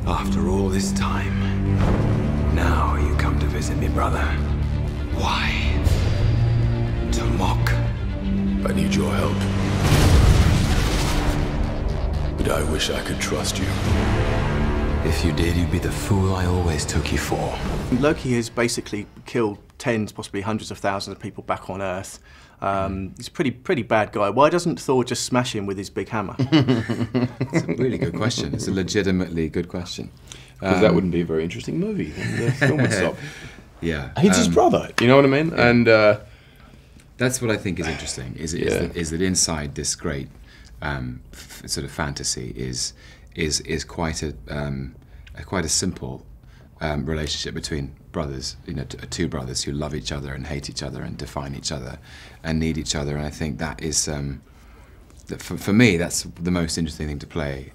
After all this time, now you come to visit me, brother. Why? To mock. I need your help. But I wish I could trust you. If you did, you'd be the fool I always took you for. Loki has basically killed tens, possibly hundreds of thousands of people back on Earth. He's a pretty bad guy. Why doesn't Thor just smash him with his big hammer? It's a really good question. It's a legitimately good question. Because that wouldn't be a very interesting movie. The film would stop. Yeah. He's his brother, you know what I mean? Yeah. And that's what I think is interesting, is that inside this great sort of fantasy is quite a simple relationship between brothers, you know, two brothers who love each other and hate each other and define each other and need each other. And I think that is, for me, that's the most interesting thing to play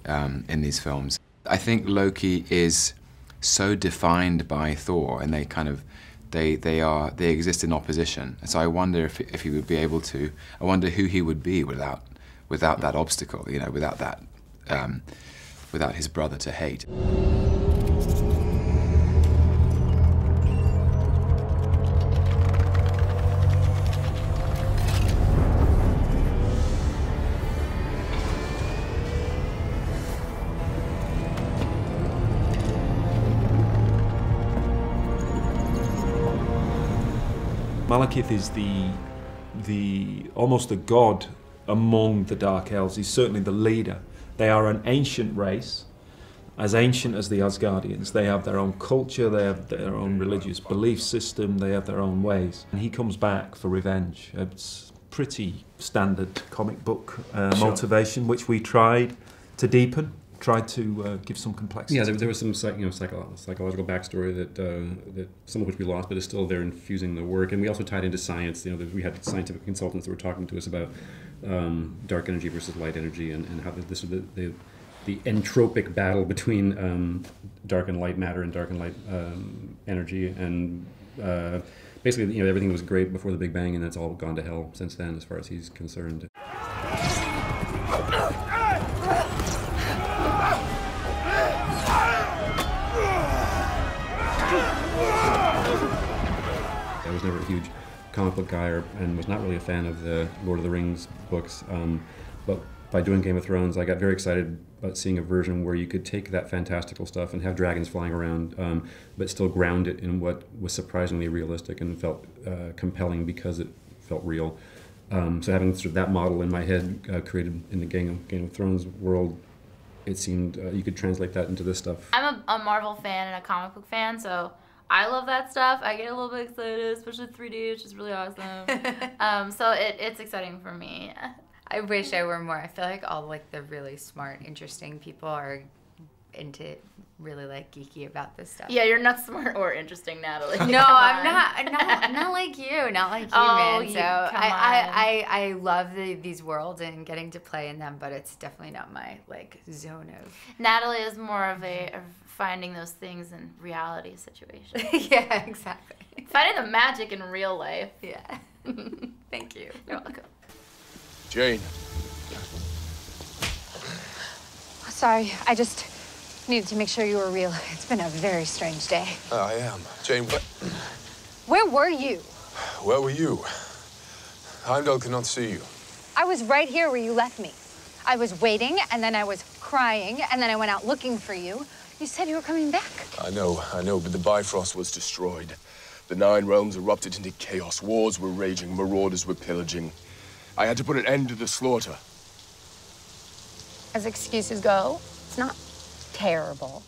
in these films. I think Loki is so defined by Thor, and they exist in opposition. And so I wonder if he would be able to. I wonder who he would be without that obstacle. You know, without that, without his brother to hate. Malekith is almost a god among the Dark Elves. He's certainly the leader. They are an ancient race, as ancient as the Asgardians. They have their own culture, they have their own religious belief system, they have their own ways. And he comes back for revenge. It's pretty standard comic book motivation, which we tried to deepen. Tried to give some complexity. Yeah, there was some psychological backstory that some of which we lost, but is still there infusing the work. And we also tied into science. You know, we had scientific consultants that were talking to us about dark energy versus light energy, and how the entropic battle between dark and light matter and dark and light energy. And basically, you know, everything was great before the Big Bang, and that's all gone to hell since then, as far as he's concerned. I was never a huge comic book guy and was not really a fan of the Lord of the Rings books, but by doing Game of Thrones I got very excited about seeing a version where you could take that fantastical stuff and have dragons flying around, but still ground it in what was surprisingly realistic and felt compelling because it felt real. So having sort of that model in my head created in the Game of Thrones world, it seemed you could translate that into this stuff. I'm a Marvel fan and a comic book fan, so I love that stuff. I get a little bit excited, especially 3D, which is really awesome. So it's exciting for me. I wish I were more. I feel like all like the really smart, interesting people are into really like geeky about this stuff. Yeah, you're not smart or interesting, Natalie. No, I'm not like you, not like you, oh, man. So I love these worlds and getting to play in them, but it's definitely not my like zone of. Natalie is more of finding those things in reality situations. Yeah, exactly. Finding the magic in real life. Yeah. Thank you. You're welcome. Jane. Sorry, I just needed to make sure you were real. It's been a very strange day. I am. Jane, what? Where were you? Where were you? Heimdall could not see you. I was right here where you left me. I was waiting, and then I was crying, and then I went out looking for you. You said you were coming back. I know, but the Bifrost was destroyed. The 9 realms erupted into chaos. Wars were raging, marauders were pillaging. I had to put an end to the slaughter. As excuses go, it's not terrible.